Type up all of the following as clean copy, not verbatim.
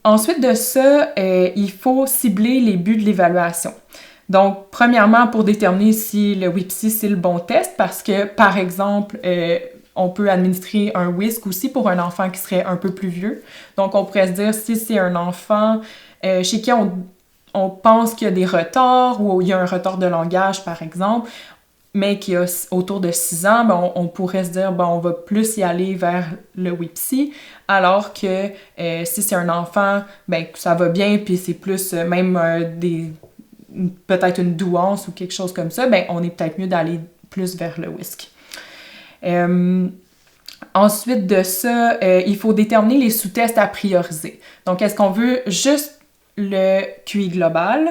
Ensuite de ça, il faut cibler les buts de l'évaluation. Donc, premièrement, pour déterminer si le WIPSI, c'est le bon test, parce que, par exemple, on peut administrer un WISC aussi pour un enfant qui serait un peu plus vieux. Donc, on pourrait se dire si c'est un enfant chez qui on pense qu'il y a des retards ou il y a un retard de langage, par exemple, mais qui a autour de 6 ans, ben on pourrait se dire, on va plus y aller vers le WIPSI, alors que si c'est un enfant, ben ça va bien, puis c'est plus même peut-être une douance ou quelque chose comme ça, ben on est peut-être mieux d'aller plus vers le WISC. Ensuite de ça, il faut déterminer les sous-tests à prioriser. Donc, est-ce qu'on veut juste le QI global,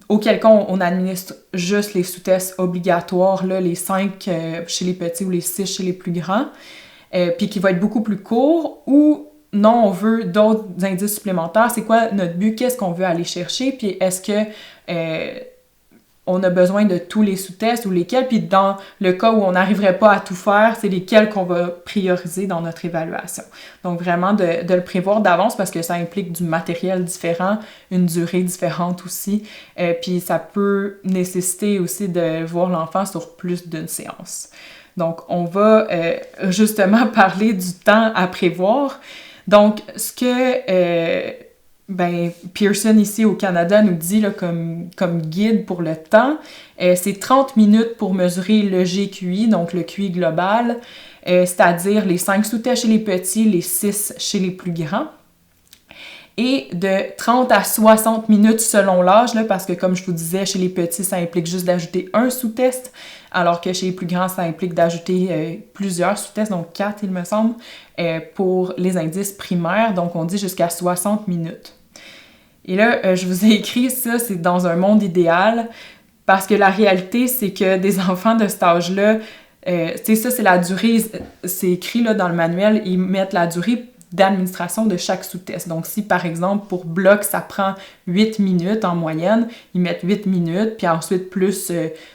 auquel cas on administre juste les sous-tests obligatoires, là, les 5 chez les petits ou les 6 chez les plus grands, puis qui va être beaucoup plus court, ou non, on veut d'autres indices supplémentaires. C'est quoi notre but? Qu'est-ce qu'on veut aller chercher? Puis est-ce que on a besoin de tous les sous-tests ou lesquels? Puis dans le cas où on n'arriverait pas à tout faire, c'est lesquels qu'on va prioriser dans notre évaluation. Donc vraiment de le prévoir d'avance parce que ça implique du matériel différent, une durée différente aussi. Puis ça peut nécessiter aussi de voir l'enfant sur plus d'une séance. Donc on va justement parler du temps à prévoir. Donc ce que Pearson ici au Canada nous dit là, comme guide pour le temps, c'est 30 minutes pour mesurer le GQI, donc le QI global, c'est-à-dire les 5 sous-tests chez les petits, les 6 chez les plus grands. Et de 30 à 60 minutes selon l'âge, là, parce que comme je vous disais, chez les petits, ça implique juste d'ajouter un sous-test, alors que chez les plus grands, ça implique d'ajouter plusieurs sous-tests, donc 4 il me semble, pour les indices primaires, donc on dit jusqu'à 60 minutes. Et là, je vous ai écrit ça, c'est dans un monde idéal, parce que la réalité, c'est que des enfants de cet âge-là, ça, c'est la durée, c'est écrit là, dans le manuel, ils mettent la durée d'administration de chaque sous-test. Donc, si, par exemple, pour bloc, ça prend 8 minutes en moyenne, ils mettent 8 minutes, puis ensuite plus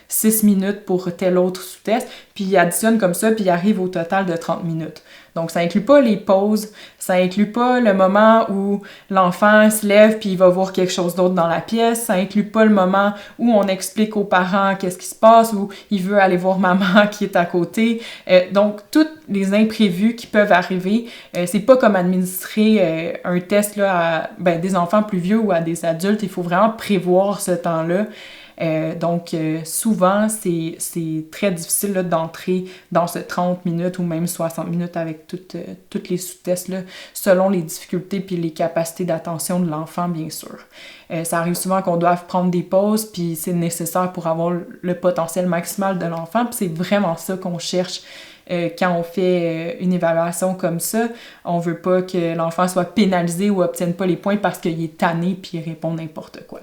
6 minutes pour tel autre sous-test, puis ils additionnent comme ça, puis ils arrivent au total de 30 minutes. Donc, ça inclut pas les pauses, ça inclut pas le moment où l'enfant se lève puis il va voir quelque chose d'autre dans la pièce, ça inclut pas le moment où on explique aux parents qu'est-ce qui se passe, ou il veut aller voir maman qui est à côté. Donc, tous les imprévus qui peuvent arriver, c'est pas comme administrer un test là, à des enfants plus vieux ou à des adultes, il faut vraiment prévoir ce temps-là. Donc, souvent, c'est très difficile là, d'entrer dans ce 30 minutes ou même 60 minutes avec toutes les sous-tests, là, selon les difficultés puis les capacités d'attention de l'enfant, bien sûr. Ça arrive souvent qu'on doive prendre des pauses, puis c'est nécessaire pour avoir le potentiel maximal de l'enfant, puis c'est vraiment ça qu'on cherche quand on fait une évaluation comme ça. On veut pas que l'enfant soit pénalisé ou obtienne pas les points parce qu'il est tanné puis il répond n'importe quoi.